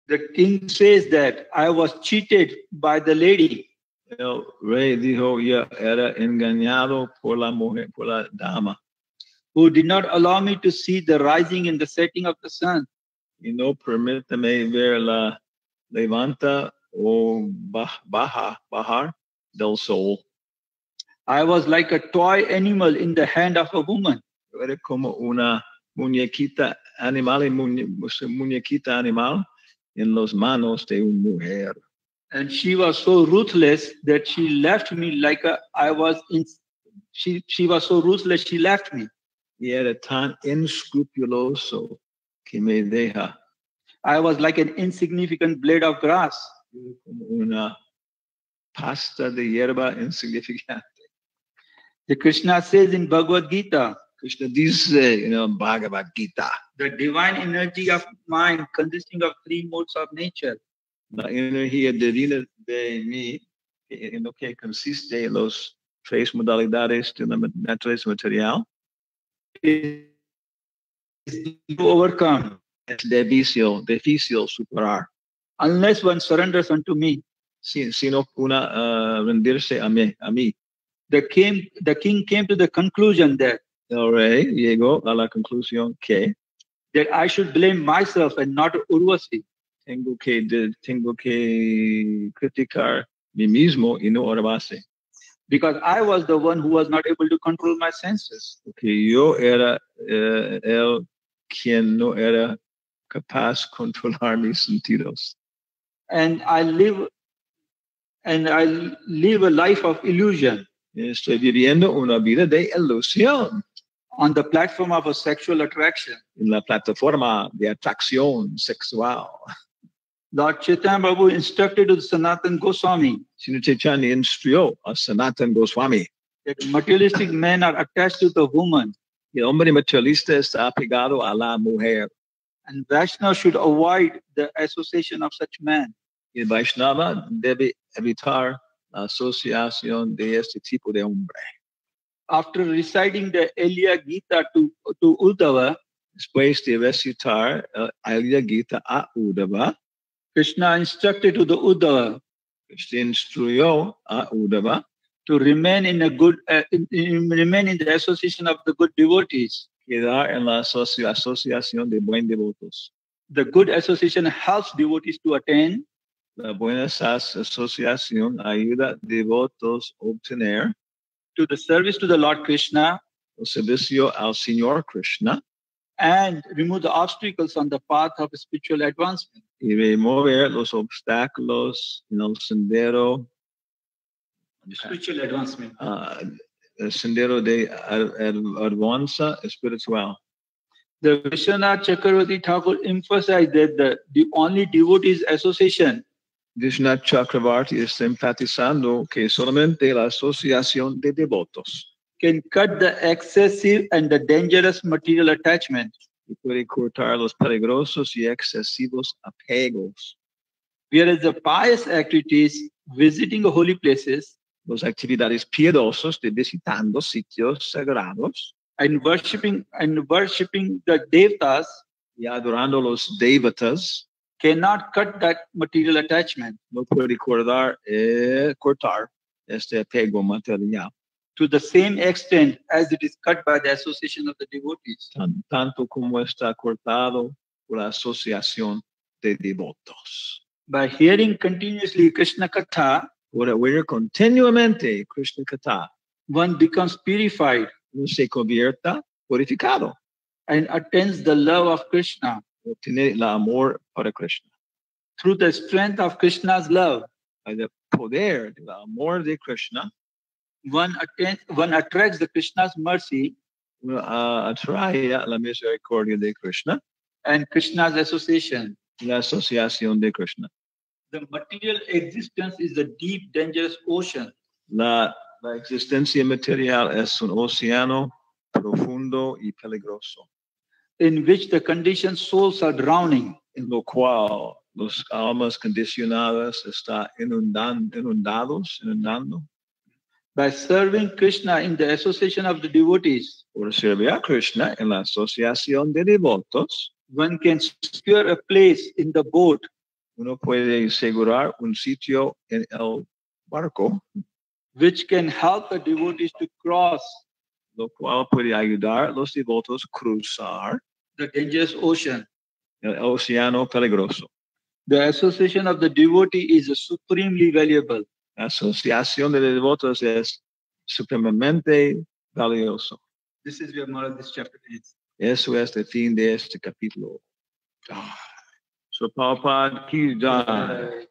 The king says that I was cheated by the lady. El rey dijo, ya era engañado por la mujer, por la dama. Who did not allow me to see the rising and the setting of the sun. Y no permíteme ver la levanta o bajar del sol. I was like a toy animal in the hand of a woman. Era como una muñequita animal, muñequita animal en las manos de una mujer. And she was so ruthless that she left me like she was so ruthless, she left me. Y era tan inescrupuloso que me deja. I was like an insignificant blade of grass. Como una pasta de hierba insignificante. The Krishna says in Bhagavad Gita, Krishna dice, Bhagavad Gita, the divine energy of mind consisting of three modes of nature. La energía divina de mí, en lo que consiste en los tres modalidades de la naturaleza material, is to overcome. Es difícil superar. Unless one surrenders unto me. Sino una rendirse a mí. The king came to the conclusion that el rey llegó a la conclusión que that I should blame myself and not Urvasi. Tengo que criticar mí mismo y no Urvasi. Because I was the one who was not able to control my senses. Porque yo era el quien no era capaz de controlar mis sentidos. And I live a life of illusion. Estoy viviendo una vida de ilusión. On the platform of a sexual attraction. En la plataforma de atracción sexual. Lord Chaitanya Prabhu instructed to Sanatan Goswami. Señor Chaitanya instruyó a Sanatan Goswami. That materialistic men are attached to the woman. El hombre materialista está apegado a la mujer. And Vaishnava should avoid the association of such men. El Vaishnava debe evitar la asociación de este tipo de hombre. After reciting the Elia Gita to Uddhava, después de recitar Elia Gita a Uddhava, Krishna instructed to the Uddhava, Krishna instruyó a Uddhava to remain in the association of the good devotees. Quedar en la asociación de buen devotos. The good association helps devotees to attain. La buena asociación ayuda a devotos a obtener to the service to the Lord Krishna, el servicio al Señor Krishna, and remove the obstacles on the path of spiritual advancement. Y remover los obstáculos en el sendero. Spiritual advancement. El sendero de avanza espiritual. The Vishwanath Chakravarti Thakur emphasized that the only devotees association. Vishwanath Chakravarti está enfatizando que solamente la asociación de devotos can cut the excessive and the dangerous material attachment. Y puede cortar los peligrosos y excesivos apegos. Whereas the pious activities, visiting holy places, las actividades piadosas de visitando sitios sagrados, and worshiping the devatas, y adorando los devatas, cannot cut that material attachment. No puede cortar este apego material. To the same extent as it is cut by the association of the devotees. Tanto como está cortado por la asociación de devotos. By hearing continuously Krishna Katha, por oír continuamente Krishna Katha, one becomes purified. Uno se convierta purificado. And attains the love of Krishna. Obtiene el amor para Krishna. Through the strength of Krishna's love. El poder del amor de Krishna. One attracts the Krishna's mercy. Atrae la misericordia de Krishna. And Krishna's association. La asociación de Krishna. The material existence is a deep, dangerous ocean. La existencia material es un océano profundo y peligroso. In which the conditioned souls are drowning. En lo cual los almas condicionadas están inundando. By serving Krishna in the association of the devotees, por servir a Krishna en la asociación de devotos, one can secure a place in the boat uno puede asegurar un sitio en el barco, which can help the devotees to cross lo cual puede ayudar a los devotos a cruzar the dangerous ocean. el océano peligroso. The association of the devotee is supremely valuable. La asociación de devotos es supremamente valioso. This is where Maharaj this chapter ends. Eso es el fin de este capítulo. So Prabhupada ki jai.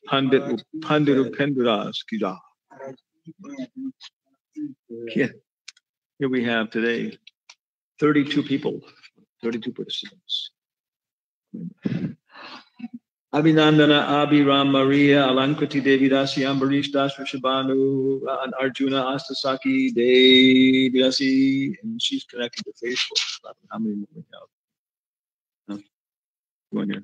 Pandit Upendradas ki jai. Here we have today 32 people, 32 participants. Abhinandana, Abhiram, Maria, Alankriti, Devidasi, Ambarish, Das, Rishabhanu, and Arjuna, Astasaki, Devidasi, and she's connected to Facebook. How many more we have? Go on here.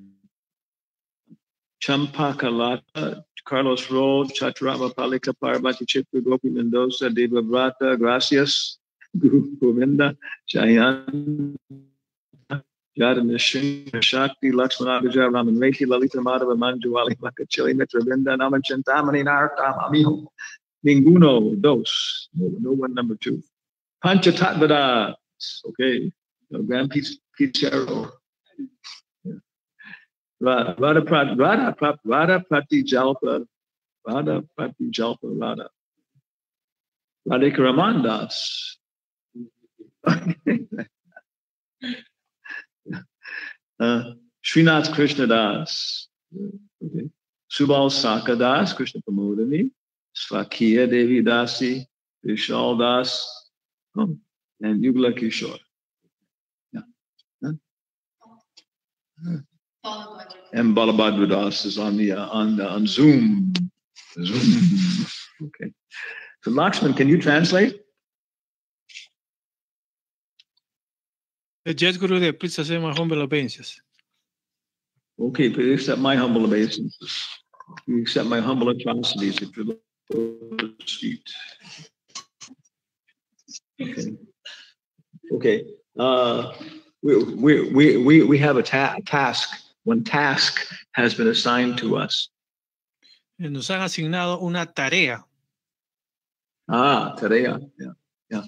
Champakalata, Carlos Roll, Chaturama Palika, Parvati Chitra, Gopi Mendoza, Deva Vrata, Gracias, Guru Govinda, Jayan, Jadamishin, Shakti, Lakshmana, Vijay, Raman, Reiki, Lalita, Madhava, Manjuali, Makachili, Mitra, Vinda, Namachantamani, Nartam, Amiho, Ninguno, dos, no one, number two. Panchatatvada, okay, Grand Picharo. Radha Prati Jalpa, Radha. Radhika Ramandas. Srinath Krishnadas. Okay. Subal Sakadas, Krishna Pramodani, Svakiya Devi Dasi, Vishal Das, and Yugla Kishore. Yeah. And Balabhadra Das is on Zoom. Okay. So Lakshman, can you translate? Yes, Gurudev, please accept my humble obeisances. Okay, please accept my humble obeisances. You accept my humble atrocities if you look seat. Okay. We have a task. One task has been assigned to us. Nos han asignado una tarea. Tarea. Yeah.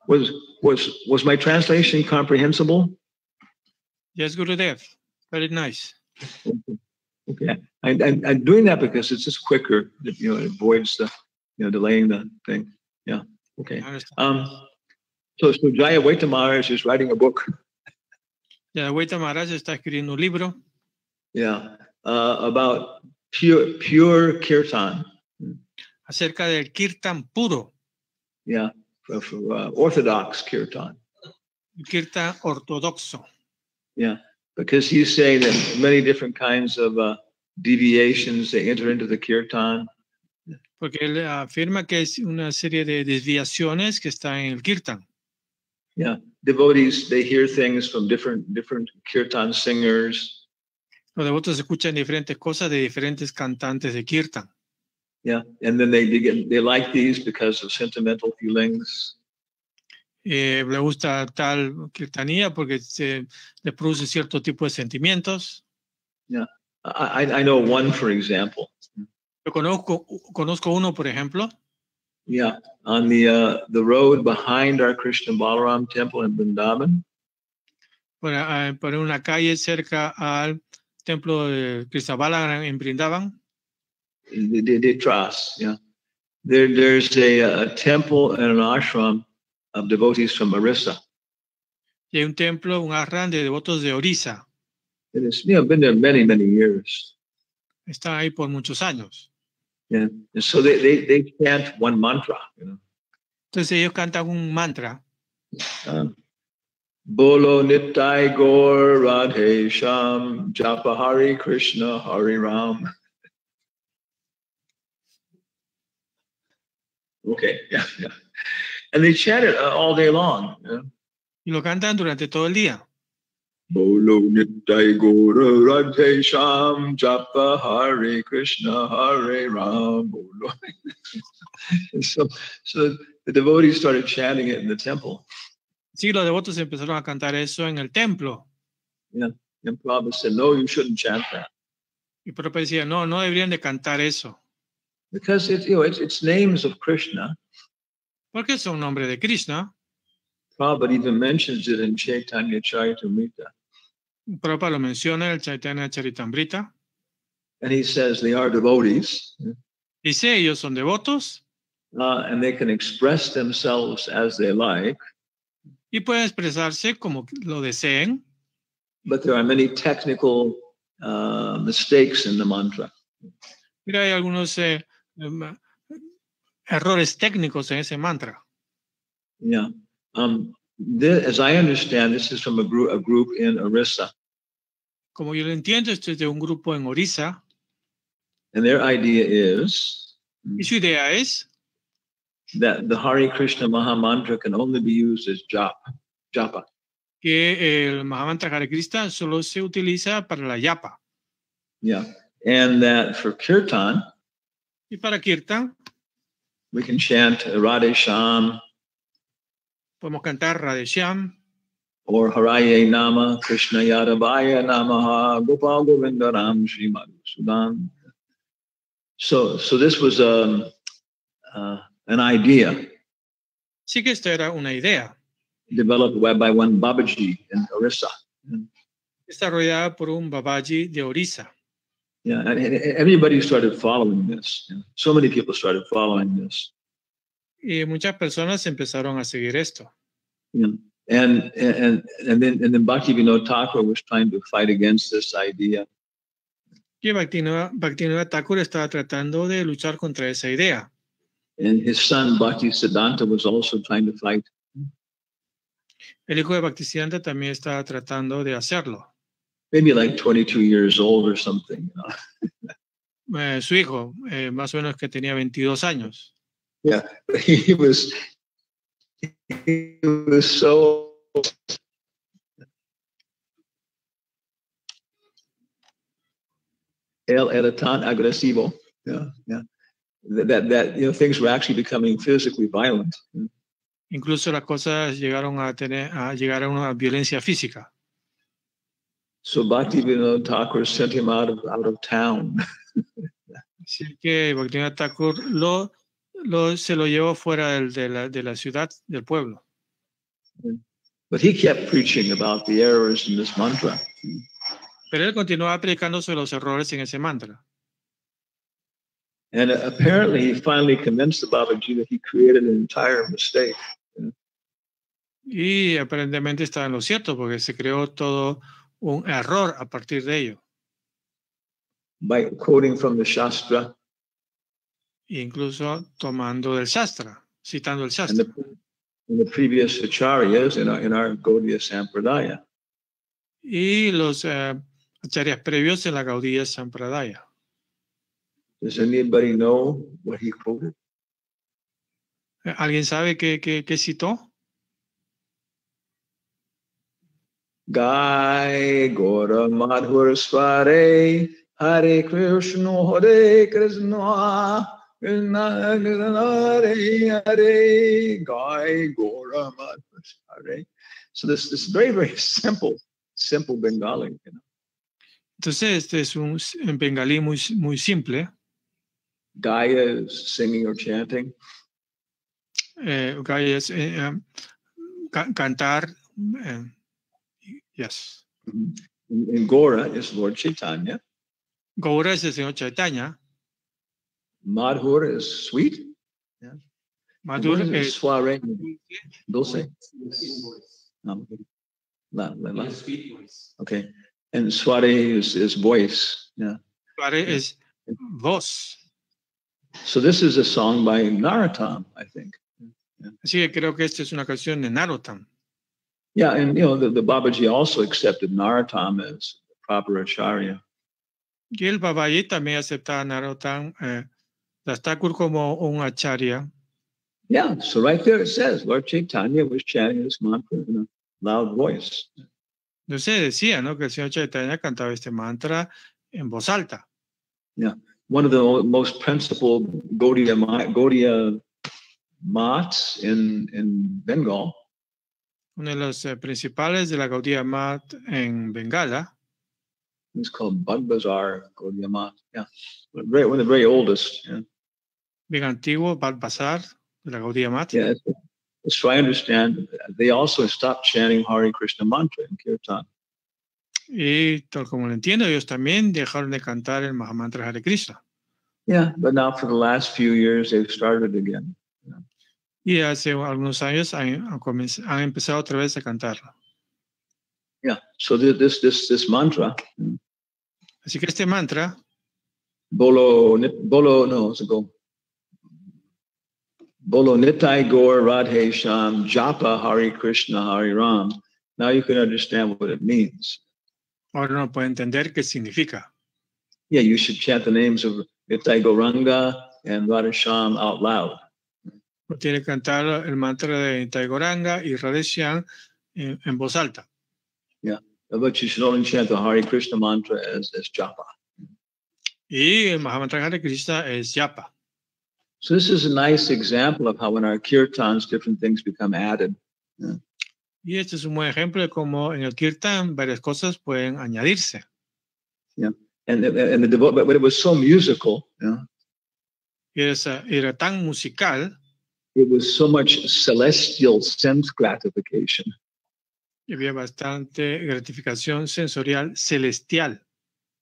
Was my translation comprehensible? Yes, Gurudev. Very nice. Okay. I'm doing that because it's just quicker. It avoids the delaying the thing. Yeah. Okay. So Jaya Vaita Maharaj is writing a book. Jaya Vaita Maharaj está escribiendo un libro. Yeah. About pure kirtan. Acerca del kirtan puro. Yeah. For orthodox kirtan. Kirtan ortodoxo. Yeah. Because he's saying that many different kinds of deviations, they enter into the kirtan. Porque él afirma que es una serie de desviaciones que está en el kirtan. Yeah, devotees, they hear things from different kirtan singers. Los devotos escuchan diferentes cosas de diferentes cantantes de kirtan. Yeah, and then they like these because of sentimental feelings. Le gusta tal kirtanía porque le produce cierto tipo de sentimientos. Yeah, I know one, for example. Yo conozco uno, por ejemplo. Yeah, on the road behind our Krishna Balaram temple in Vrindavan. Por una calle cerca al templo de Krishna Balaram en Vrindavan. De Tras, yeah. There's a temple and an ashram of devotees from Orissa. Y hay un templo, un ashram de devotos de Orissa. It has been there many years. Está ahí por muchos años. Yeah, and so they chant one mantra. Entonces ellos cantan un mantra. Bolo Nitai Gaur Radhe Sham Japa Hari Krishna Hari Ram. Okay, yeah. And they chant it all day long. Yeah? Y lo cantan durante todo el día. Bolo Nitai Gaur Radhe Sham Japa Hari Krishna Hari Ram. Bolo. so the devotees started chanting it in the temple. Sí, los devotos empezaron a cantar eso en el templo. Yeah, and Prabhupada said, no, you shouldn't chant that. Y Prabhupada decía, no, no deberían de cantar eso, because it's names of Krishna. porque son nombres de Krishna. Prabhupada even mentions it in Chaitanya Charitamrita. Prabhupada lo menciona en el Chaitanya Charitamrita. And he says they are devotees, Dice, ellos son devotos and they can express themselves as they like, y pueden expresarse como lo deseen, but there are many technical mistakes in the mantra. pero hay algunos errores técnicos en ese mantra. Yeah. As I understand, this is from a group in Orissa. Como yo lo entiendo, esto es de un grupo en Orissa. And their idea is Y su idea es that the Hare Krishna Maha Mantra can only be used as japa. que el Mahamantra Hare Krishna solo se utiliza para la yapa. Yeah. And that for kirtan, Y para Kirtan, we can chant Radhe Sham podemos cantar Radheshyam or Haraye Nama, Krishna Yadavaya Namaha, Gopal Govinda Ram Shri Madhusudan. So this was an idea Sí que esto era una idea developed by one Babaji in Orissa. desarrollada por un Babaji de Orissa. Yeah, and everybody started following this. So many people started following this. Y muchas personas empezaron a seguir esto. Yeah. And then Bhaktivinoda Thakur was trying to fight against this idea. Y Bhaktivinoda Thakur estaba tratando de luchar contra esa idea. And his son Bhaktisiddhanta was also trying to fight. El hijo de Bhaktisiddhanta también estaba tratando de hacerlo. Maybe like 22 years old or something. Su hijo, más o menos que tenía 22 años. Yeah, he was so él era tan agresivo. Yeah. That things were actually becoming physically violent. Incluso las cosas llegaron a llegar a una violencia física. So Bhaktivinoda Thakur sent him out of town. Así que Bhaktivinoda Thakur se lo llevó fuera de la ciudad, del pueblo. But he kept preaching about the errors in this mantra. Pero él continuaba predicando sobre los errores en ese mantra. And apparently he finally convinced the Babaji that he created an entire mistake. Y aparentemente estaba en lo cierto, porque se creó todo un error a partir de ello. By quoting from the Shastra. Incluso tomando del Shastra, citando el Shastra. And the previous acharyas in our Gaudiya Sampradaya. Y los acharyas previos en la Gaudiya Sampradaya. Does anybody know what he quoted? ¿Alguien sabe qué citó? Gai Gora Madhur Sware Hare Krishna Hare Krishna Krishna Krishna Hare Hare Gai Gora Madhur Sware. So this very, very simple Bengali. Entonces este es un bengalí muy simple. Gaya is singing or chanting. Gaya es cantar. Yes. And Gora is Lord Chaitanya. Gaura es el Señor Chaitanya. Madhur is sweet. Yeah. Madhur es suave. Dulce. Sweet voice. Okay. And Sware is voice. Yeah. Sware es voz. So this is a song by Narottam, I think. Yeah. Así que creo que esta es una canción de Narottam. Yeah, and the Babaji also accepted Narottam as proper acharya. Y el Babaji también aceptaba a Narottam Das Thakur como un acharya. Yeah, so right there it says Lord Chaitanya was chanting this mantra in a loud voice. Entonces decía, ¿no?, que el Señor Chaitanya cantaba este mantra en voz alta. Yeah, one of the most principal Gaudiya mats in Bengal. Uno de los principales de la Gaudiya Mat en Bengala. It's called Bug Bazaar, Gaudiya Mat. Yeah, one of the very oldest. Yeah. Bien antiguo, Bad Bazar, de la Gaudiya Mat. Yeah, so I understand they also stopped chanting Hare Krishna mantra in Kirtan. Y tal como lo entiendo, ellos también dejaron de cantar el Mahamantra Hare Krishna. Yeah, but now for the last few years they've started again. Y hace algunos años han empezado otra vez a cantarlo. Yeah, so this mantra, Así que este mantra, Bolo Nitai Gaur Radhe Sham Japa Hare Krishna Hare Ram. Now you can understand what it means. ahora no puede entender qué significa. Yeah, you should chant the names of Nitai Gauranga and Radhe Sham out loud. Tiene que cantar el mantra de Nitai Gauranga y Radheshyam en voz alta. Yeah, but you should only chant the Hare Krishna mantra as japa. Y el Mahamantra Hare Krishna es Japa. So this is a nice example of how in our kirtans different things become added. Yeah. Y este es un buen ejemplo de cómo en el kirtan varias cosas pueden añadirse. Yeah, and but it was so musical. Yeah. Y era tan musical. It was so much celestial sense gratification. Y había bastante gratificación sensorial celestial.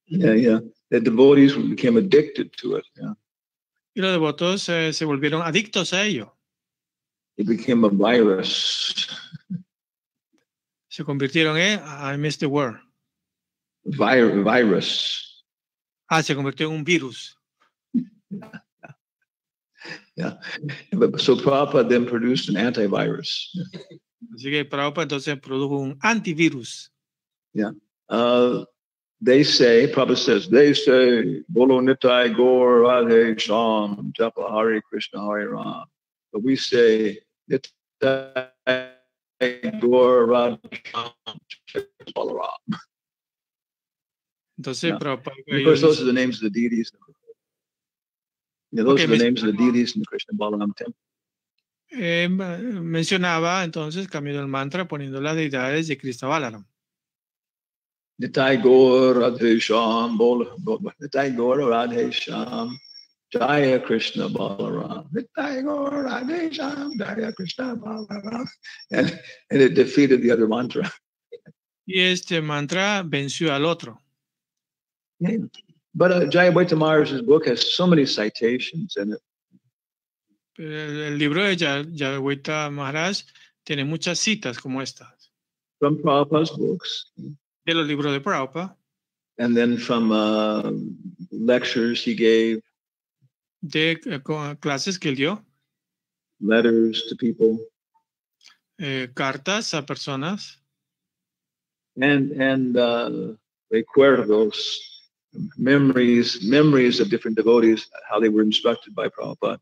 Yeah. The devotees became addicted to it. Yeah. Y los devotos se volvieron adictos a ello. It became a virus. Se convirtieron en, I missed the word. Virus. Se convirtió en un virus. Yeah. So Prabhupada then produced an antivirus. Así que Prabhupada entonces produjo un antivirus. Yeah. Prabhupada says, they say, Bolo Nitai Gaur Radhe Sham Japa Hare Krishna Hare Ram. But we say, Nitai Gaur Radhe Sham Balaram. Entonces, Prabhupada, of course, those are the names of the deities. Yeah, those are the names of the deities in the Krishna Balaram temple. Mencionaba entonces, cambiando el mantra, poniendo las deidades de Krishna Balaram. Nitai Gaur Radhe Sham, Nitai Gaur Radhe Sham, Jaya Krishna Balaram. Nitai Gaur Radhe Sham, Jaya Krishna Balaram. And it defeated the other mantra. Y este mantra venció al otro. Yeah. But Jayabhaita Maharaj's book has so many citations in it. El libro de Jayabhaita Maharaj tiene muchas citas como estas. From Prabhupada's books. De los libros de Prabhupada. And then from lectures he gave. De clases que él dio. Letters to people. Cartas a personas. And recuerdos, memories of different devotees, how they were instructed by Prabhupada.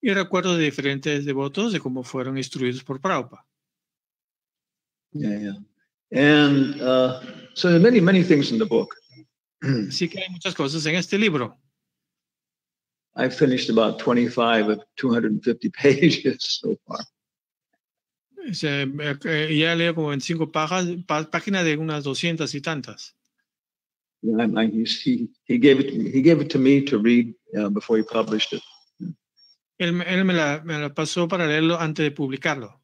Y recuerdos de diferentes devotos de cómo fueron instruidos por Prabhupada. Yeah. And so there are many things in the book. Así que hay muchas cosas en este libro. I finished about 25 of 250 pages so far. Ya leo como 25 páginas de unas 200 y tantas. Yeah, he gave it to me to read before he published it. Él me la pasó para leerlo antes de publicarlo.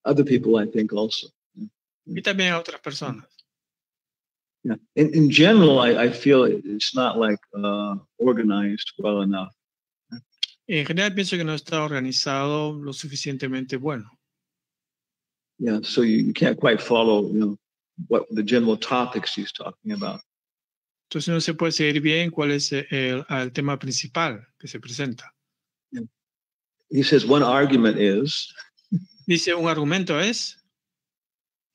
Other people, I think, also. Y también a otras personas. Yeah. In general, I feel it's not like organized well enough. En general pienso que no está organizado lo suficientemente bueno. Yeah, so you can't quite follow, what the general topics he's talking about. Entonces no se puede seguir bien cuál es el tema principal que se presenta. Yeah. He says one argument is. Dice un argumento es.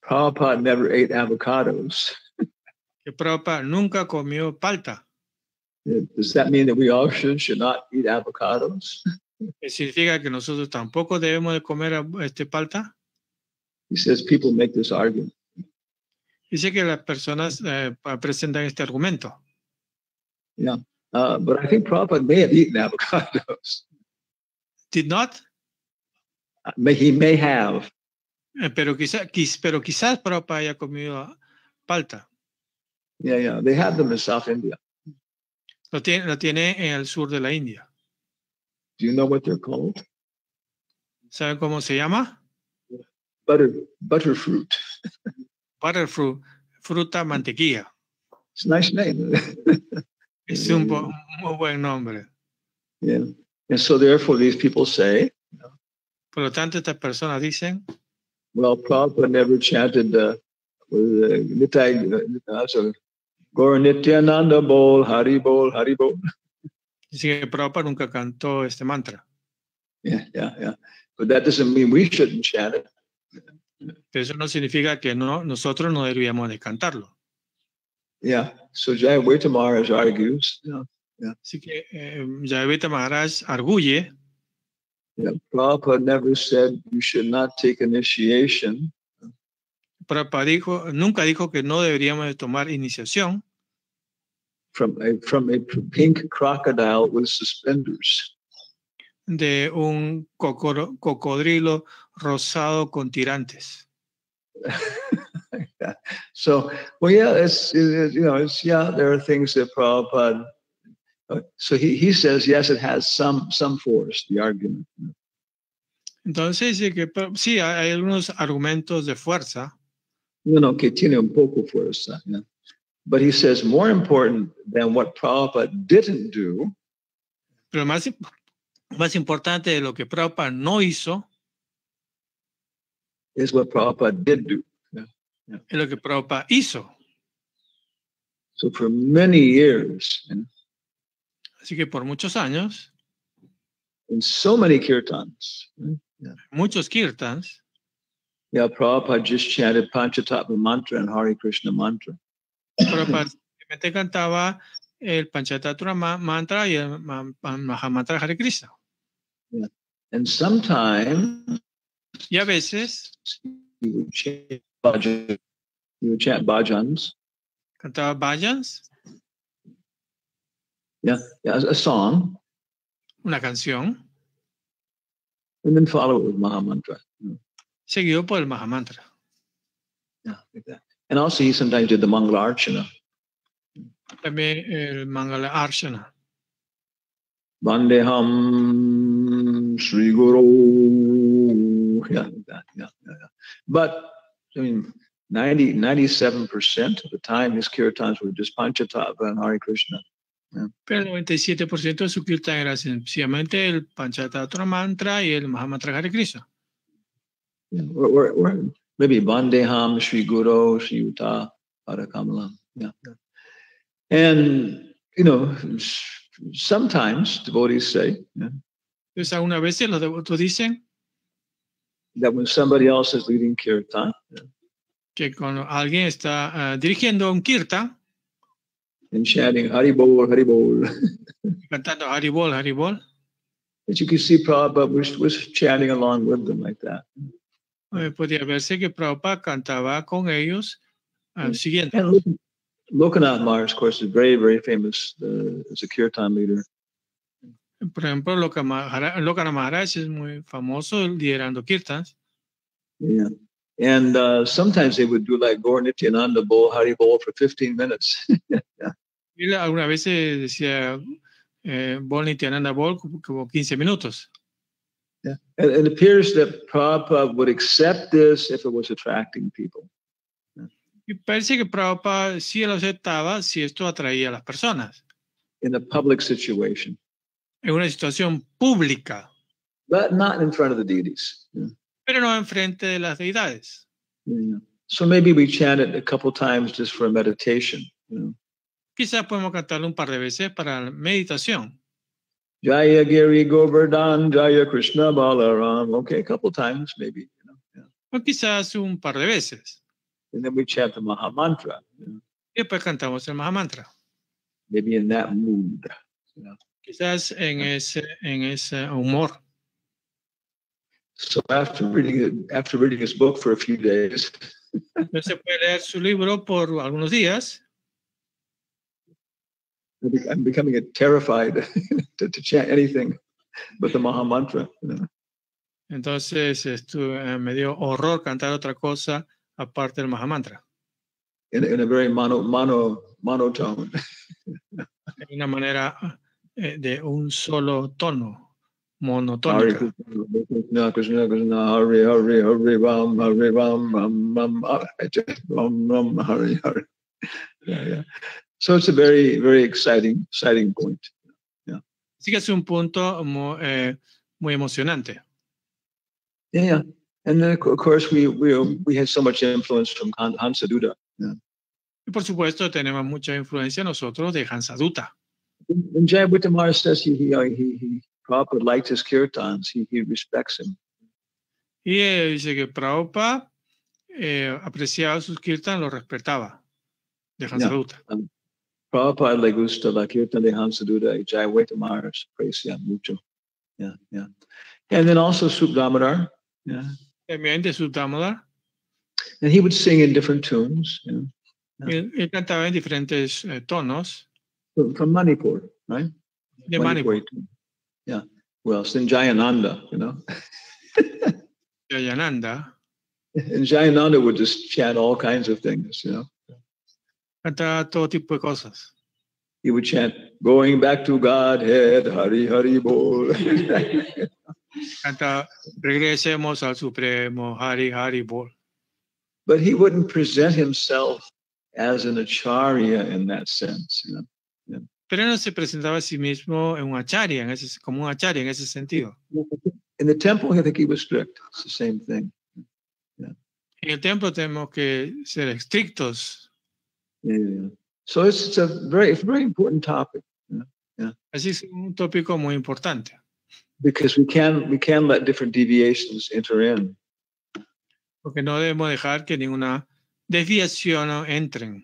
Prabhupada never ate avocados. Que Prabhupada nunca comió palta. Does that mean that we all should not eat avocados? ¿Significa que nosotros tampoco debemos de comer palta? He says people make this argument. Dice que las personas presentan este argumento. Yeah, but I think Prabhupada may have eaten avocados. Did not? He may have. Pero quizás Prabhupada haya comido palta. Yeah. They have them in South India. Lo tiene en el sur de la India. Do you know what they're called? ¿Saben cómo se llama? Butterfruit. Butterfruit, fruta mantequilla. It's a nice name. Es un muy buen nombre. Yeah. And so therefore these people say, Por lo tanto, estas personas dicen, well, Prabhupada never chanted Gaura Nityananda Bol, Hari Bol, Hari Bol. dicen que Prabhupada nunca cantó este mantra. Yeah. But that doesn't mean we shouldn't chant it. Pero eso no significa que nosotros no deberíamos de cantarlo. Yeah. So Jayaveta Maharaj argues, Así que Jayaveta Maharaj arguye, Prabhupada never said you should not take initiation. Prabhupada nunca dijo que no deberíamos de tomar iniciación From a pink crocodile with suspenders. de un cocodrilo rosado con tirantes. So, well, yeah, there are things that Prabhupada. So he says, yes, it has some force, the argument. Entonces dice que sí, hay algunos argumentos de fuerza. Que tiene un poco fuerza. Yeah. But he says, more important than what Prabhupada didn't do. Pero más importante de lo que Prabhupada no hizo is what Prabhupada did do. Es lo que Prabhupada hizo. So for many years, así que por muchos años, in so many kirtans, muchos kirtans, Prabhupada just chanted Panchatattva mantra and Hare Krishna mantra. Prabhupada simplemente cantaba el Panchatattva mantra y el Mahamantra Hare Krishna. And sometimes, y a veces, he would chant bhajans. Cantaba bhajans. Yeah, a song. Una canción. And then follow it with Mahamantra. Seguido por el Mahamantra. Yeah, like that. And also he sometimes did the Mangala Archana. También el Mangala Archana. Vandeham Sri Guru. Yeah, like that. Yeah. But, 97% of the time his kirtans were just Panchatattva and Hare Krishna. Yeah. Pero el 97% de su kirtan era sencillamente el Panchatattva mantra y el Mahamantra Hare Krishna. Yeah. Or maybe Vandeham Sri Guru Sri Yuta Parakamalam. Yeah. And, sometimes devotees say, Entonces, algunas veces los devotos dicen that when somebody else is leading kirtan, que cuando alguien está dirigiendo un kirtan and chanting Haribol, Haribol, cantando Haribol, Haribol, that you can see Prabhupada was chanting along with them like that. Podía verse que Prabhupada cantaba con ellos siguiendo. And Lokanath Maharaj, of course, is very, very famous as a kirtan leader. Por ejemplo, Lokanath Maharaj es muy famoso liderando kirtans. Yeah. And sometimes they would do like Gaura Nityananda Bol, Hari Bol for 15 minutes. Y alguna vez decía Bol Nityananda Bol como 15 minutos. Yeah. And it appears that Prabhupada would accept this if it was attracting people. Y parece que Prabhupada sí lo aceptaba si esto atraía a las personas. In a public situation. En una situación pública. But not in front of the deities. Yeah. Pero no enfrente de las deidades. Yeah. So maybe we chant it a couple times just for meditation. Quizás podemos cantarlo un par de veces para meditación. Jaya Giri Govardhan, Jaya Krishna Balaram. Okay, a couple times maybe. O quizás un par de veces. And then we chant the Mahamantra. Y después cantamos el Mahamantra. Maybe in that mood. Quizás en ese humor. So after reading his book for a few days, se puede leer su libro por algunos días. I'm becoming terrified to chant anything but the Mahamantra. Entonces me dio horror cantar otra cosa aparte del Mahamantra. in a very monotone. De una manera de un solo tono, Hare monotónica. Krishna, Krishna Krishna, Hare Hare, Hare Ram, Ram Ram, Ram Ram, Hare Hare. Yeah. So it's a very, very exciting point. Así que es un punto muy emocionante. Yeah. And then of course we had so much influence from Hansaduta. Yeah. Y por supuesto tenemos mucha influencia nosotros de Hansaduta. When Jayabhuta Maharaj says he Prabhupada liked his kirtans, he respects him. Y dice que Prabhupada apreciaba sus kirtan, lo respetaba de Hansaduta. Prabhupada le gusta la kirtan de Hansaduta y Jayabhuta Maharaj aprecia mucho. Yeah. And then also Sup Damodar. Yeah. También de Sup Damodar. And he would sing in different tunes. Él cantaba en diferentes tonos. From Manipur, right? De Manipur. Yeah. Well, it's in Jayananda, Jayananda. And Jayananda would just chant all kinds of things, Cantaba todo tipo de cosas. He would chant, going back to Godhead, Hari Hari Bol. Canta, regresemos al Supremo, Hari Hari Bol. But he wouldn't present himself as an acharya in that sense, Pero no se presentaba a sí mismo en un acharya, como un acharya en ese sentido. In the temple, I think he was strict. It's the same thing. En el templo tenemos que ser estrictos. Yeah. So it's a very important topic. Así es un tópico muy importante. Because we can let different deviations enter in. Porque no debemos dejar que ninguna desviación entren.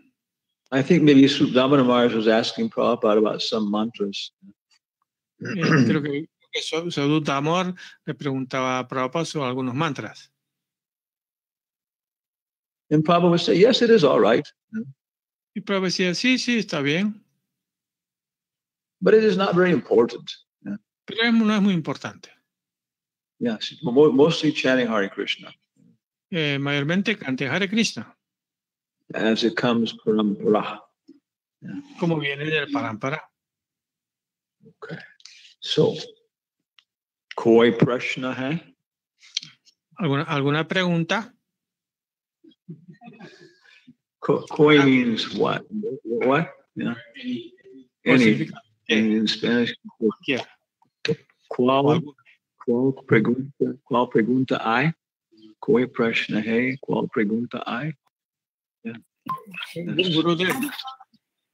I think maybe Damodar Maharaj was asking Prabhupada about some mantras. Creo que Sadhu Damodar le preguntaba a Prabhupada sobre algunos mantras. And Prabhupada would say, yes, it is all right. Y Prabhupada decía, sí, está bien. But it is not very important. Pero no es muy importante. Yes, mostly chanting Hare Krishna. Mayormente cante Hare Krishna. As it comes parampara. Como viene del parampara. Okay. So, koi prashna hai? ¿Alguna pregunta? Koi means what? What? Yeah. Any. In Spanish. Yeah. Qual pregunta hay? Koi prashna hai? Qual pregunta hay? Yeah.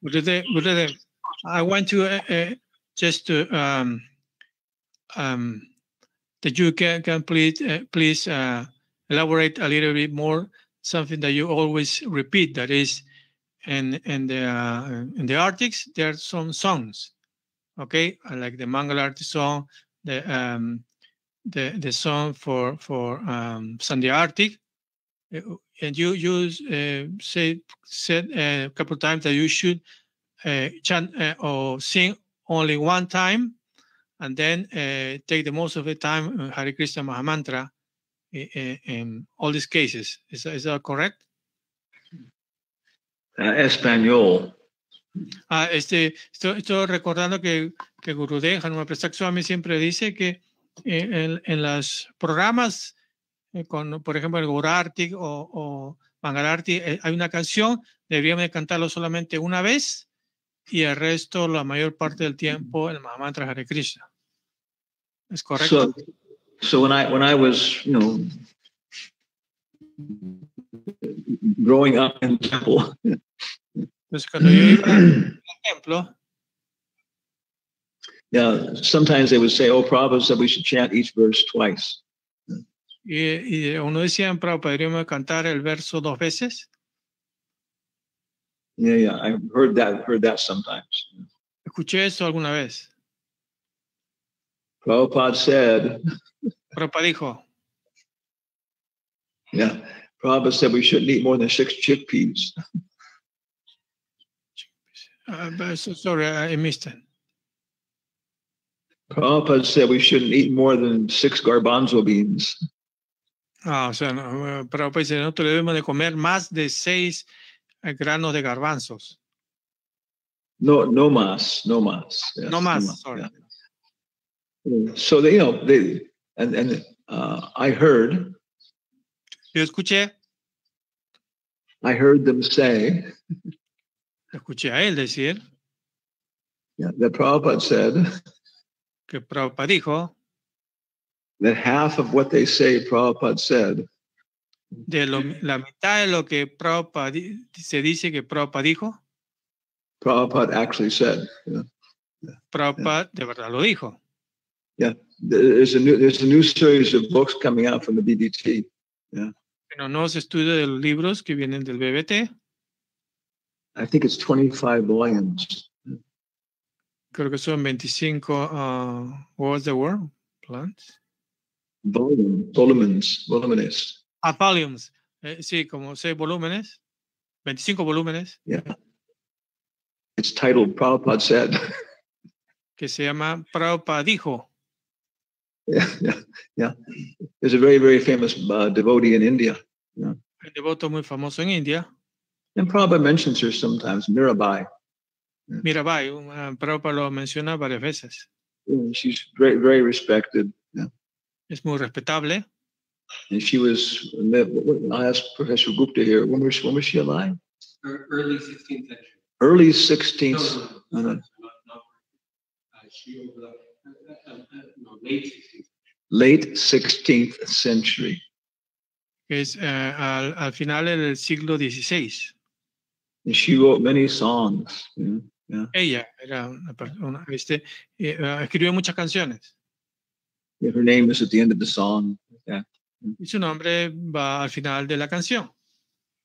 Gurudev, I want to just to that you can please elaborate a little bit more something that you always repeat. That is, in the artics there are some songs, okay, like the Mangalarti song, the song for Sunday Arctic. And you said a couple of times that you should chant or sing only one time, and then take the most of the time Hare Krishna Mahamantra in all these cases. Is that correct? Español. Estoy recordando que Gurudev Hanuman Prasad Swami siempre dice que en los programas por ejemplo, el Gaurarti o Mangalarti, hay una canción, deberíamos de cantarlo solamente una vez y el resto, la mayor parte del tiempo, el Mahamantra Hare Krishna. ¿Es correcto? So when I was, growing up in the temple. Entonces, cuando yo iba al templo, yeah, sometimes they would say, "Oh, Prabhupada said we should chant each verse twice." Y uno decía, ¿podríamos cantar el verso 2 veces? Yeah, I heard that sometimes. Escuché eso alguna vez. Prabhupada said. Prabhupada dijo. Yeah, Prabhupada said we shouldn't eat more than 6 chickpeas. Sorry, I missed it. Prabhupada said we shouldn't eat more than 6 garbanzo beans. O sea, Prabhupada dice, nosotros debemos de comer más de 6 granos de garbanzos. No más. Yes, No más, sorry. Yeah. So they, I heard Yo escuché them say, a él decir that Prabhupada said que Prabhupada dijo that half of what they say Prabhupada said la mitad de lo que Prabhupada se dice que Prabhupada dijo, Prabhupada actually said. Prabhupada de verdad lo dijo. Yeah, there's a new series of books coming out from the BBT. Yeah, En nuevos estudios de los libros que vienen del BBT. I think it's 25 volumes. Creo que son 25. What was the word? Plants. Volúmenes. Volumes. Sí, como 6 volúmenes. 25 volúmenes. Yeah. It's titled Prabhupada Said. Que se llama Prabhupada dijo. Yeah. There's a very, very famous devotee in India. Yeah. Un devoto muy famoso en India. And Prabhupada mentions her sometimes, Mirabai. Yeah. Mirabai, Prabhupada lo menciona varias veces. Yeah, she's very, very respected. Yeah. Es muy respetable. And she was, I asked Professor Gupta here, when was she alive? Early 16th century. Early 16th. No. Late 16th century. Es al final del siglo XVI. And she wrote many songs. Yeah. Ella era una persona, escribió muchas canciones. Yeah, her name is at the end of the song. Yeah. Y su nombre va al final de la canción.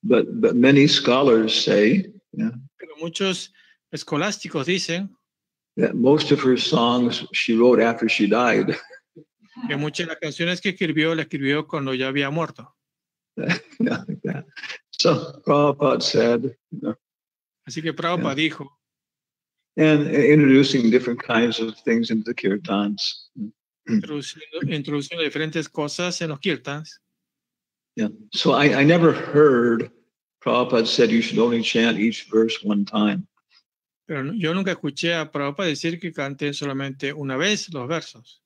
But many scholars say, yeah, Pero muchos escolásticos dicen that most of her songs she wrote after she died. que muchas de las canciones que escribió, la escribió cuando ya había muerto. Yeah. So Prabhupada said, Así que Prabhupada dijo, and introducing different kinds of things into the kirtans. introduciendo diferentes cosas en los kirtans. Yeah. So I never heard Prabhupada said you should only chant each verse one time. Pero yo nunca escuché a Prabhupada decir que canten solamente una vez los versos.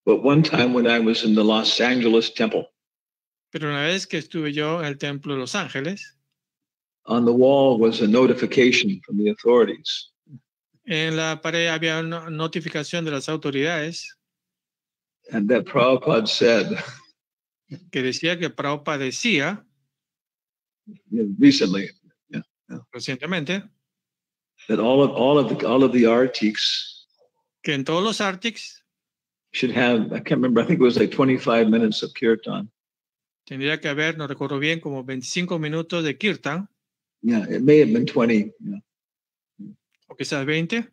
But one time when I was in the Los Angeles temple, Pero una vez que estuve yo en el templo de Los Ángeles, on the wall was a notification from the authorities. en la pared había una notificación de las autoridades And that Prabhupada said, que decía que Prabhupada decía recently, recientemente that all of the artics que en todos los Arctics should have, I can't remember, I think it was like 25 minutes of kirtan. tendría que haber, no recuerdo bien, como 25 minutos de kirtan, Yeah, it may have been 20. Yeah. o quizás 20.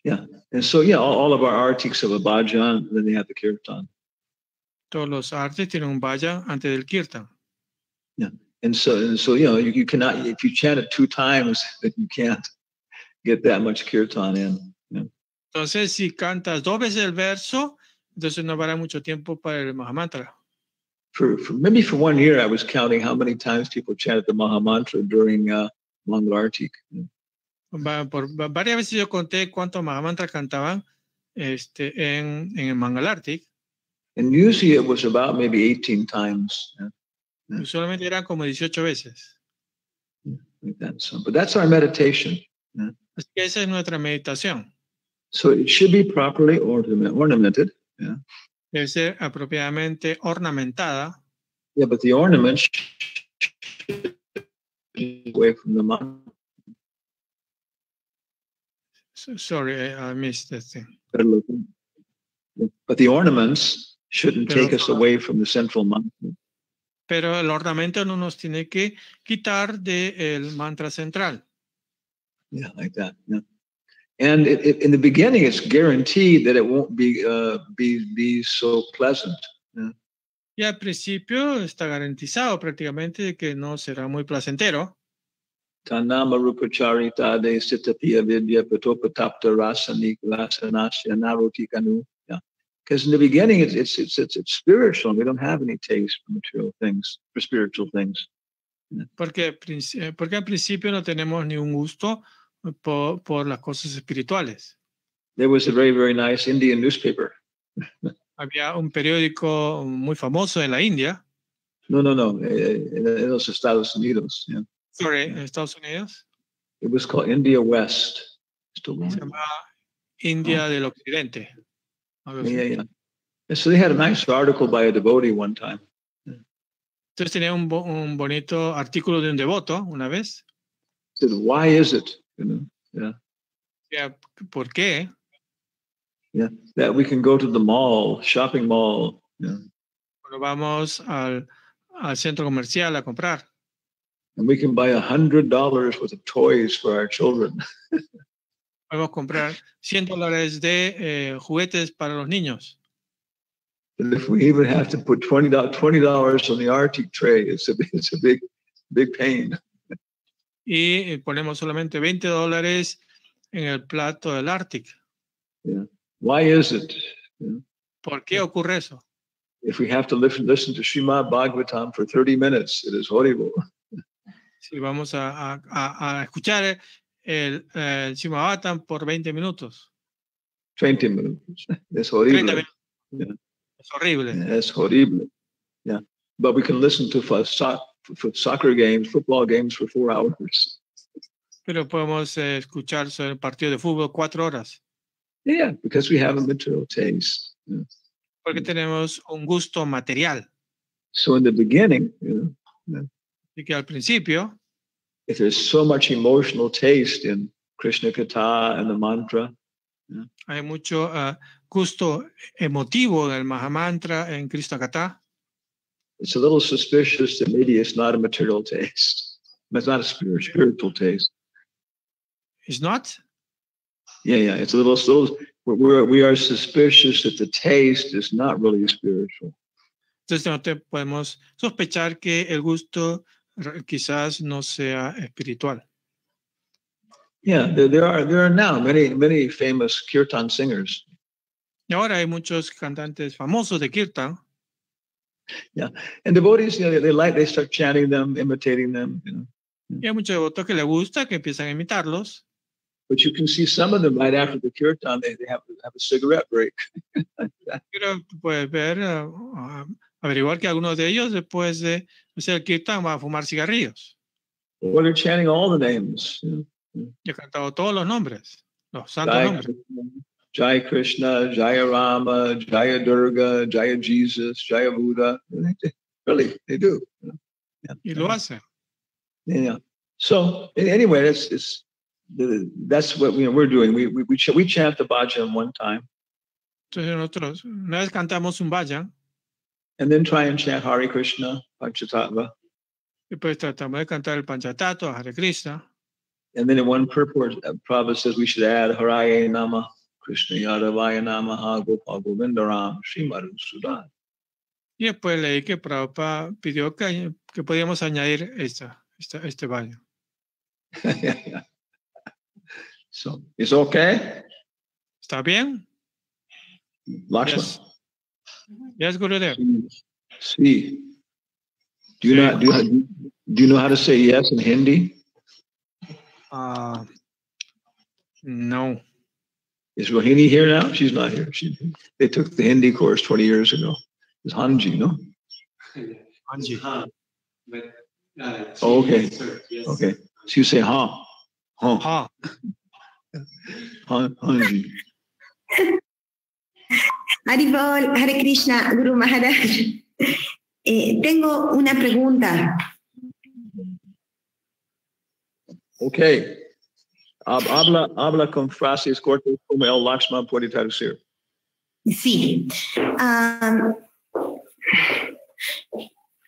Yeah. And so, yeah, all of our artics have a bhajan, then they have the kirtan. Todos los Arctics tienen un vayan antes del kirtan. And so you cannot, if you chant it 2 times, then you can't get that much kirtan in. Yeah. Entonces, si cantas 2 veces el verso, entonces no habrá mucho tiempo para el Mahamantra. For maybe for 1 year, I was counting how many times people chanted the Mahamantra during Mangalartik. Por varias veces yo conté cuántos Mahamantras cantaban en el Mangalartik. And usually it was about maybe 18 times. Yeah. Usualmente eran como 18 veces. Like that. So, but that's our meditation. Yeah. Así que esa es nuestra meditación. So it should be properly ornamented. Yeah. Debe ser apropiadamente ornamentada. Yeah, but the ornament should be away from the mantra. Sorry, I missed that thing. But the ornaments shouldn't take us away from the central mantra. Pero el ornamento no nos tiene que quitar del mantra central. Yeah, like that. Yeah. And in the beginning, it's guaranteed that it won't be so pleasant. Yeah. Y al principio está garantizado prácticamente de que no será muy placentero. Tanama rupacharita de sitapia vidya patopatapta rasanasya narotikanu. Yeah. Because in the beginning, it's spiritual. We don't have any taste for material things, for spiritual things. Porque al principio no tenemos ningún gusto por las cosas espirituales. There was a very, very nice Indian newspaper. Había un periódico muy famoso en la India, No, en los Estados Unidos. Yeah. en Estados Unidos, It was called India West. Still se going. llamaba India del Occidente. algo así. Yeah. And so they had a nice article by a devotee one time. Entonces tenía un bonito artículo de un devoto una vez. Said, why is it? You know, yeah. ¿Por qué? Yeah, that we can go to the mall, shopping mall. Yeah. Cuando vamos al centro comercial a comprar And we can buy $100 worth of toys for our children. podemos comprar $100 de juguetes para los niños. And if we even have to put $20 on the Arctic tray, it's a big pain. Y ponemos solamente $20 en el plato del Arctic. Yeah. Why is it? Yeah. ¿Por qué ocurre eso? If we have to listen to Srimad Bhagavatam for 30 minutes, it is horrible. Si vamos a escuchar el Srimad Bhagavatam por 20 minutos. 20 minutes. Es horrible. Yeah. Es horrible. Yeah, es horrible. Yeah. But we can listen to soccer games, football games for 4 hours. Pero podemos escuchar sobre el partido de fútbol 4 horas. Yeah, because we have a material taste. Yeah. Porque tenemos un gusto material. So in the beginning, Y que al principio, if there's so much emotional taste in Krishna Katha and the mantra, hay mucho gusto emotivo del Mahamantra en Krishna Katha. it's a little suspicious that maybe it's not a material taste. It's not a spiritual taste. It's not? Yeah. It's a little we are suspicious that the taste is not really spiritual. Entonces podemos sospechar que el gusto quizás no sea espiritual. Yeah, there are now many famous kirtan singers. Y ahora hay muchos cantantes famosos de kirtan. Yeah, and devotees, they start chanting them, imitating them. Y hay muchos devotos que les gusta, que empiezan a imitarlos. But you can see some of them right after the kirtan, they have a cigarette break. Pero puedes ver, averiguar que algunos de ellos después de hacer el kirtan van a fumar cigarrillos. Or they're chanting all the names. Yo he cantado todos los nombres, los santos nombres. Jai Krishna, Jaya Rama, Jaya Durga, Jaya Jesus, Jaya Buddha. Really, they do. Yeah. Y lo hacen. Yeah. So anyway, that's what we're doing. We chant the bhajan one time. Entonces nosotros una vez cantamos un bhajan. And then try and chant Hare Krishna, Panchatattva. Después tratamos de cantar el Panchatattva, Hare Krishna. And then in one purport, Prabhupada says we should add Haraye Nama, Krishna Yadavaya Namaha, Gopal Govindaram, Srimad Sudan. Y después leí que Prabhupada pidió que podíamos añadir este bhajan. Yeah. So, it's okay? ¿Está bien? Lakshman? Yes, Gurudev. See. Do you know how to say yes in Hindi? No. Is Rohini here now? She's not here. They took the Hindi course 20 years ago. It's Hanji, no? Hanji. Oh, okay. Yes. Okay. So you say ha. Ha. Hanji. Haribol, Hare Krishna, Guru Maharaj. Tengo una pregunta. Okay. Habla con frases cortas como el Lakshman puede traducir. Sí.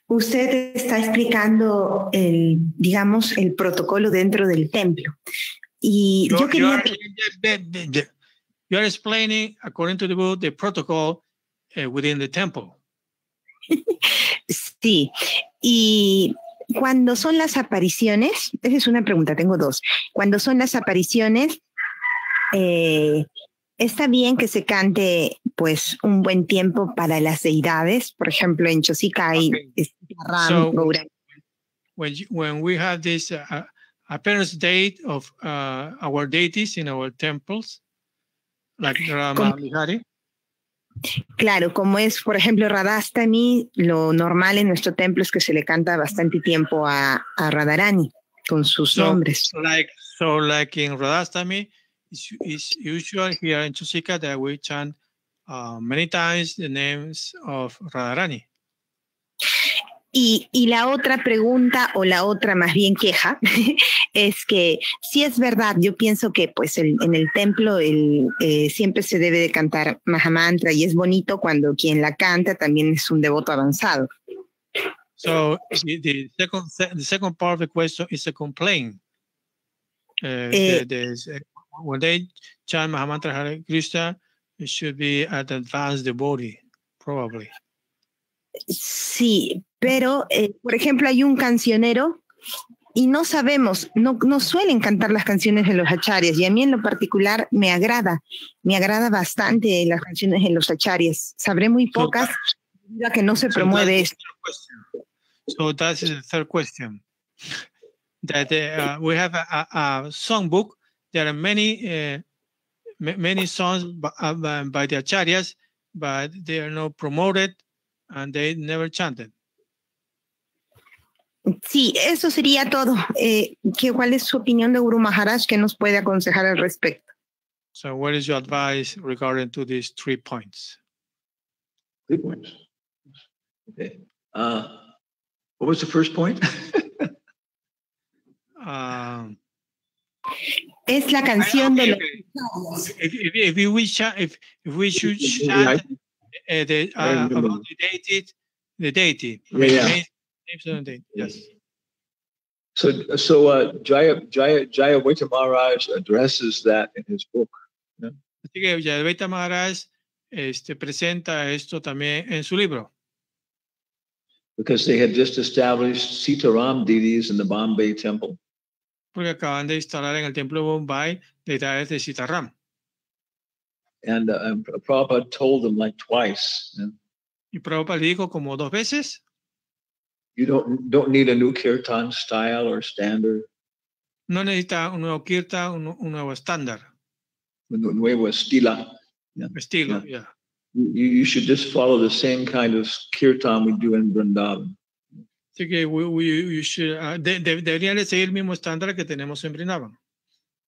Usted está explicando el protocolo dentro del templo. Y yo quería... You are explaining, according to the book, the protocol within the temple. Sí. Y cuando son las apariciones, esa es una pregunta, tengo dos. Cuando son las apariciones, está bien que se cante pues un buen tiempo para las deidades. Por ejemplo, en Chosika hay when we have this appearance date of our deities in our temples, like Rama Vihari. Claro, como es, por ejemplo, Radhastami, lo normal en nuestro templo es que se le canta bastante tiempo a Radharani con sus nombres. Like in Radhastami, it's usual here in Chusika that we chant many times the names of Radharani. Y la otra pregunta, o la otra más bien queja, es que si es verdad, yo pienso que pues en el templo siempre se debe de cantar Mahamantra, y es bonito cuando quien la canta también es un devoto avanzado. So the second part of the question is a complaint. When they chant Mahamantra Hare Krishna, it should be an advanced devotee, probably. Sí, pero por ejemplo hay un cancionero y no sabemos, no suelen cantar las canciones de los acharyas, y a mí en lo particular me agrada bastante las canciones de los acharyas. Sabré muy pocas, ya que no se promueve esto. So that's the third question. That we have a songbook. There are many songs by the acharyas, but they are not promoted. And they never chanted. Sí, eso sería todo. ¿Cuál es su opinión de Guru Maharaj? ¿Qué nos puede aconsejar al respecto? So what is your advice regarding to these 3 points? 3 points. Okay. What was the first point? Es la canción de los... If we should chant about the deity. Yes. So Jayadvaita Maharaj addresses that in his book. Yeah? Así que Jayadvaita Maharaj presenta esto también en su libro. Because they had just established Sitaram deities in the Bombay temple. Porque acaban de instalar en el templo de Bombay deidades de Sitaram. And Prabhupada told them like twice. Yeah? Y Prabhupada dijo como 2 veces. You don't need a new kirtan style or standard. No necesita un nuevo kirtan, un nuevo estándar. Un nuevo estilo. Yeah. Estilo, yeah. You should just follow the same kind of kirtan we do in Vrindavan. Así que you should, deberían de seguir el mismo estándar que tenemos en Vrindavan.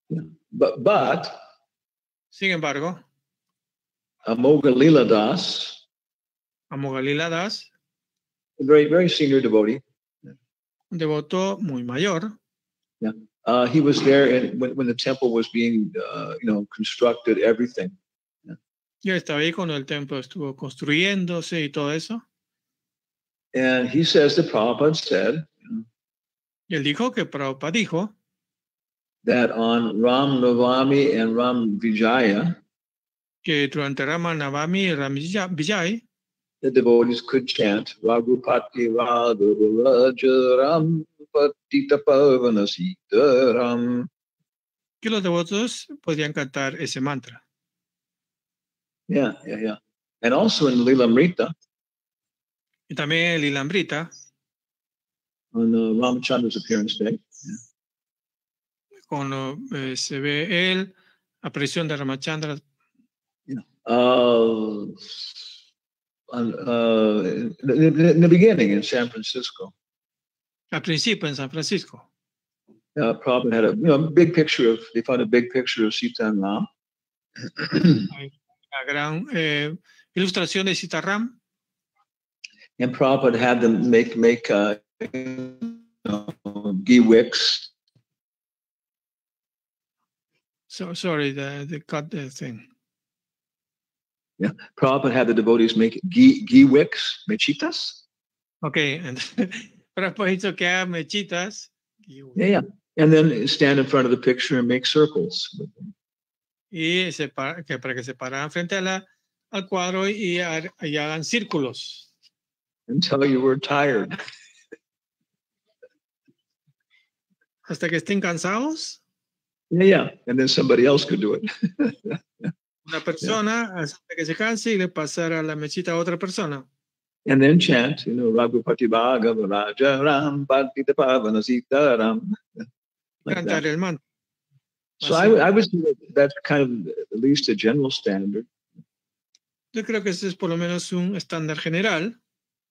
Yeah. But sin embargo, Amoghadila Das, a very senior devotee, un devoto muy mayor. Yeah, he was there when the temple was being, constructed, everything. Yeah. Yo estaba ahí cuando el templo estuvo construyéndose y todo eso. And he says that Prabhupada said, y él dijo que Prabhupada dijo that on Ram Navami and Ram Vijaya, que durante Rama Navami y Ram Vijay, the devotees could chant Raghupati Raghu Rajaram Patita Pavana Sitaram. Que los devotos podían cantar ese mantra. Yeah. And also in Lilamrita. Y también en Lilamrita. On Ramachandra's appearance day. Yeah. Cuando se ve la aparición de Ramachandra. Yeah. In the beginning in San Francisco. Al principio en San Francisco. Prabhupada had they found a big picture of Sita and Ram. Una gran ilustración de Sita Ram. And Prabhupada had them make ghee wicks. So sorry, they cut the thing. Yeah, Prabhupada had the devotees make ghee wicks, mechitas. Okay, and Prabhupada hizo que haga mechitas. Yeah, and then stand in front of the picture and make circles. Y para que se pararan frente al cuadro y hagan círculos. Until you were tired. Hasta que estén cansados. Yeah, and then somebody else could do it. Una persona hasta que se canse y le pasara la mechita a otra persona. And then chant, Raghupati Bhagava Raja Ram Padita Pavana Sita Ram. Like Cantar that. el mantra. So I would say that's kind of at least a general standard. Yo creo que ese es por lo menos un estándar general.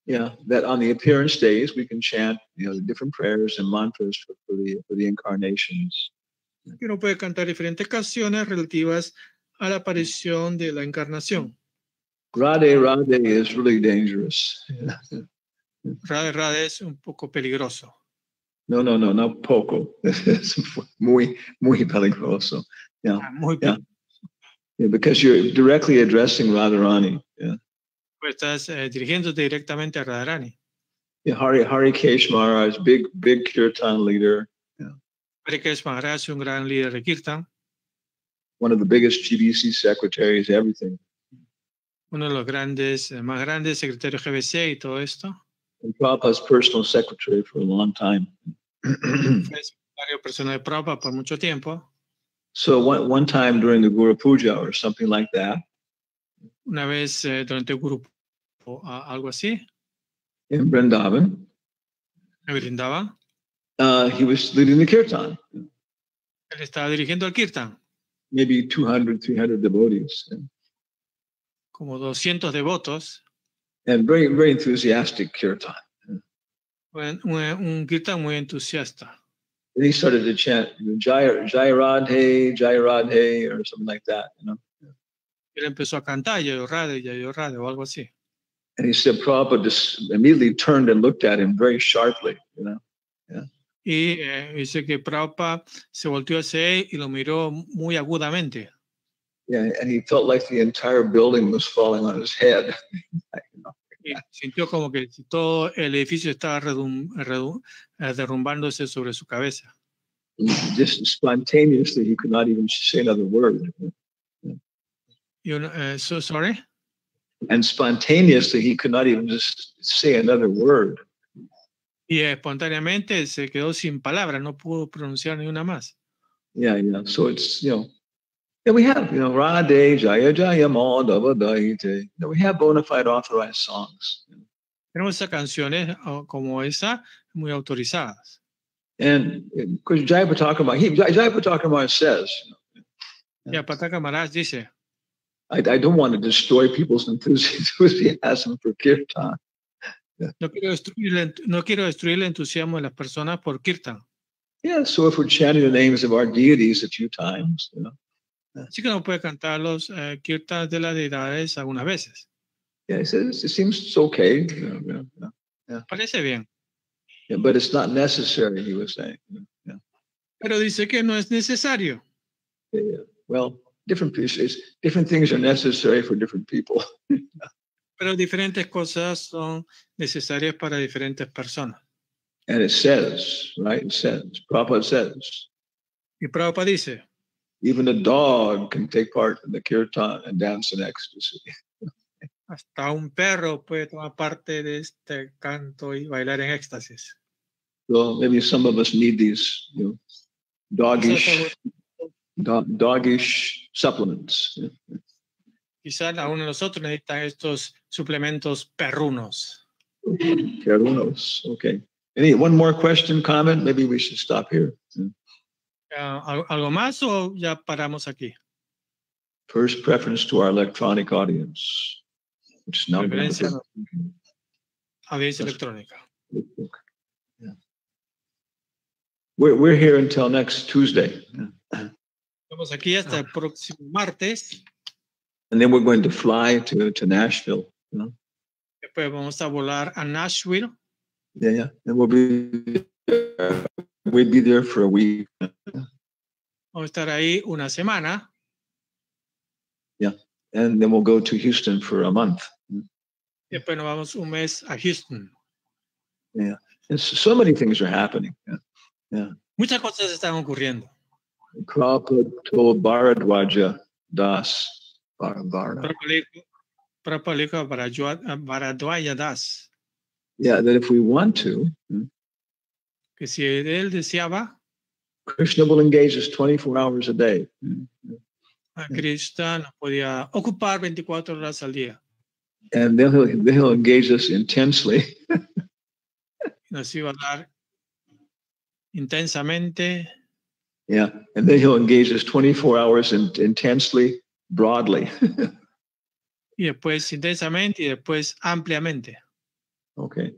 Yeah, that on the appearance days we can chant, the different prayers and mantras for the incarnations. Que uno puede cantar diferentes canciones relativas a la aparición de la encarnación. Radhe Radhe is really dangerous. Radhe Radhe es un poco peligroso. No, not poco. Es muy peligroso. Yeah. Muy yeah. Yeah, because you're directly addressing Radharani. Yeah. Pues estás dirigiéndote directamente a Radharani. Yeah, Hari Kesh Maharaj, big kirtan leader. Yeah. Hari Kesh Maharaj es un gran líder de kirtan. One of the biggest GBC secretaries, everything. Uno de los más grandes secretarios GBC y todo esto. And Prabhupada's personal secretary for a long time. Fue secretario personal de Prabhupada por mucho tiempo. So one time during the Guru Puja or something like that. Una vez durante el Guru algo así. In Vrindavan. En Vrindavan. He was leading the kirtan. Él estaba dirigiendo el kirtan. Maybe 200, 300 devotees. Como 200 devotos. And very, very enthusiastic kirtan. Un kirtan muy entusiasta. And he started to chant Jai Radhe, or something like that, Él empezó a cantar Jai Radhe o algo así. And he said Prabhupada just immediately turned and looked at him very sharply, Yeah. Y dice que Prabhupada se volteó hacia él y lo miró muy agudamente. Yeah, and he felt like the entire building was falling on his head. Y sintió como que todo el edificio estaba derrumbándose sobre su cabeza. Just spontaneously, he could not even say another word. Sorry? And spontaneously, he could not even just say another word. Y espontáneamente se quedó sin palabras, no pudo pronunciar ni una más. Yeah. So it's, yeah, we have, Radhe, Jaya, Jaya, Madhava, Daite. We have bona fide authorized songs. Tenemos esas canciones como esa, muy autorizadas. And because Jayapataka Maharaj says, Y Pataka Maharaj dice, I don't want to destroy people's enthusiasm for kirtan. Yeah. No quiero destruir el entusiasmo de las personas por kirtan. Yeah, so if we're chanting the names of our deities a few times, Así que uno puede cantar los kirtans de las deidades algunas veces. Yeah, it seems okay. Yeah. Parece bien. Yeah, but it's not necessary, he was saying. Yeah. Pero dice que no es necesario. Yeah. Well, different things are necessary for different people. Pero diferentes cosas son necesarias para diferentes personas. And it says, right? It says, Prabhupada says. Y Prabhupada dice, even a dog can take part in the kirtan and dance in ecstasy. Hasta un perro puede tomar parte de este canto y bailar en éxtasis. So maybe some of us need these, doggish supplements. Quizás algunos de nosotros necesitan estos suplementos perrunos. Perrunos, okay. One more question, comment? Maybe we should stop here. ¿Algo más o ya paramos aquí? First preference to our electronic audience, which is now audiencia electrónica. Yeah. We're here until next Tuesday. Estamos aquí hasta el próximo martes. And then we're going to fly to Nashville. Después vamos a volar a Nashville. Yeah. And we'll be there for a week. Vamos a estar ahí una semana. Yeah. And then we'll go to Houston for a month. Después nos vamos un mes a Houston. Yeah. And so many things are happening. Yeah. Muchas cosas están ocurriendo. Prabhupada told Bharadwaja Das. Bharadwaja Das. Yeah, that if we want to, que si él deseaba, Krishna will engage us 24 hours a day. Krishna nos podía ocupar 24 horas al día. And then he'll engage us intensely. Nos iba a hablar intensamente. Yeah. And then he'll engage us 24 hours intensely, broadly. Y después intensamente y después ampliamente. Okay.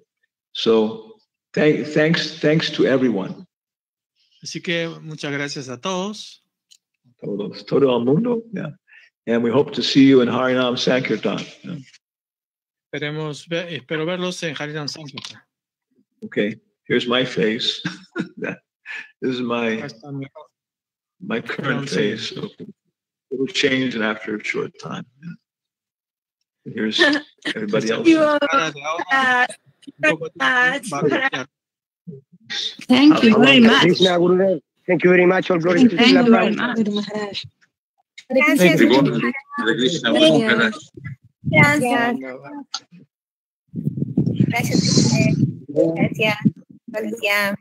So thanks to everyone. Así que muchas gracias a todos. Todo el mundo. Yeah. And we hope to see you in Harinam Sankirtan. Yeah. Espero verlos en Harinam Sankirtan. Okay. Here's my face. This is my current face. So it will change after a short time. Yeah. Here's everybody else. Thank you very much. Thank you very much. All glory to Thank you Srila very Prabhupada. much. Thank you. Gracias. Gracias. Gracias. Gracias.